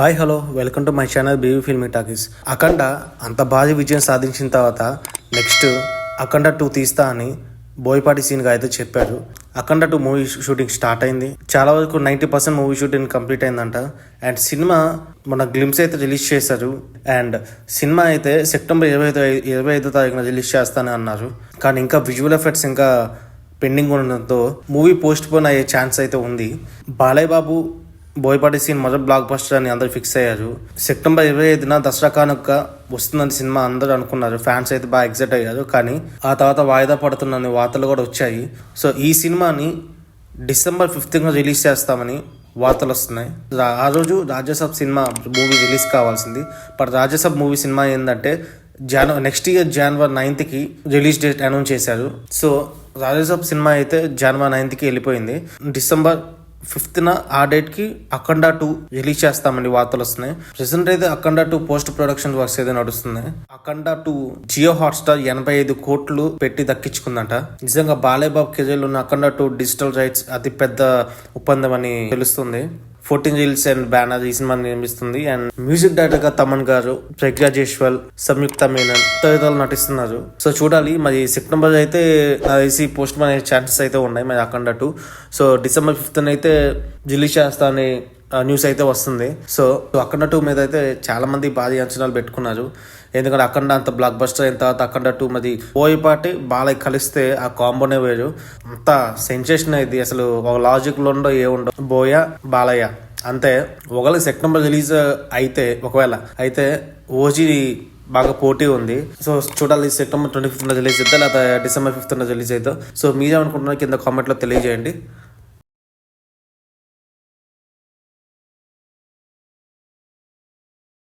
Hi hello welcome to my channel BV filmy talkies. Akhanda అంత భారీ విజయం సాధించిన తర్వాత నెక్స్ట్ అఖండ 2 తీస్తా అని బోయపాటి సీన్గా అయితే చెప్పారు. అఖండ 2 మూవీ షూటింగ్ స్టార్ట్ అయింది. చాలా వరకు 90% మూవీ షూటింగ్ కంప్లీట్ అయిందంట. అండ్ సినిమా మన గ్లిమ్స్ అయితే రిలీజ్ చేశారు. అండ్ సినిమా అయితే సెప్టెంబర్ 25వ తారీఖున రిలీజ్ చేస్తానని అన్నారు. కానీ ఇంకా విజువల్ ఎఫెక్ట్స్ ఇంకా పెండింగ్ ఉండడంతో మూవీ పోస్ట్ పోన్ అయ్యే ఛాన్స్ అయితే ఉంది. బాలయ్య బాబు బోయపాటి సీన్ మొదటి బ్లాక్ బస్టర్ అని అందరూ ఫిక్స్ అయ్యారు. సెప్టెంబర్ 25న దసరా కానుక వస్తుందని సినిమా అందరూ అనుకున్నారు. ఫ్యాన్స్ అయితే బాగా ఎగ్జైట్ అయ్యారు. కానీ ఆ తర్వాత వాయిదా పడుతుందని వార్తలు కూడా వచ్చాయి. సో ఈ సినిమాని డిసెంబర్ 5th రిలీజ్ చేస్తామని వార్తలు వస్తున్నాయి. ఆ రోజు రాజాసాబ్ సినిమా మూవీ రిలీజ్ కావాల్సింది. బట్ రాజాసాబ్ మూవీ సినిమా ఏంటంటే next year January 9th release date announce చేశారు. సో రాజాసాబ్ సినిమా అయితే January 9th వెళ్ళిపోయింది. December 5th ఆ డేట్కి అఖండ 2 రిలీజ్ చేస్తామని వార్తలు వస్తున్నాయి. ప్రెసెంట్ అయితే అఖండ 2 పోస్ట్ ప్రొడక్షన్ వర్క్స్ అయితే నడుస్తున్నాయి. అఖండ 2 జియో హాట్స్టార్ 85 కోట్లు పెట్టి దక్కించుకుందంట. నిజంగా బాలయ్య బాబు కెరీర్లో ఉన్న అఖండ 2 డిజిటల్ రైట్స్ అతి పెద్ద ఒప్పందం అని తెలుస్తుంది. 14 రీల్స్ అండ్ బ్యానర్ ఈ సినిమాని నిర్మిస్తుంది. అండ్ మ్యూజిక్ డైరెక్టర్ గా తమన్ గారు, ప్రజ్ఞా జైస్వాల్, సంయుక్త మేనన్ తదితరులు నటిస్తున్నారు. సో చూడాలి మరి సెప్టెంబర్ అయితే పోస్ట్ పోన్ అయ్యే ఛాన్సెస్ అయితే ఉన్నాయి మరి అఖండ 2. సో December 5th అయితే రిలీజ్ చేస్తా అని న్యూస్ అయితే వస్తుంది. సో అఖండ 2 మీద అయితే చాలా మంది భారీ అంచనాలు పెట్టుకున్నారు. ఎందుకంటే అఖండ అంత బ్లాక్ బస్టర్ అయిన తర్వాత అఖండ 2 మరి బోయపాటి బాలయ్య కలిస్తే ఆ కాంబోనే వేరు. అంత సెన్సేషన్ అయింది. అసలు ఒక లాజిక్ లో ఉండో ఏ ఉండో బోయ బాలయ్య అంతే. ఒకవేళ సెప్టెంబర్ రిలీజ్ ఒకవేళ అయితే ఓజీ బాగా పోటీ ఉంది. సో చూడాలి September 25th రిలీజ్ అవుతా లేదా December 5th రిలీజ్ అవుతా. సో మీరేమనుకుంటున్నారు కింద కామెంట్లో తెలియజేయండి.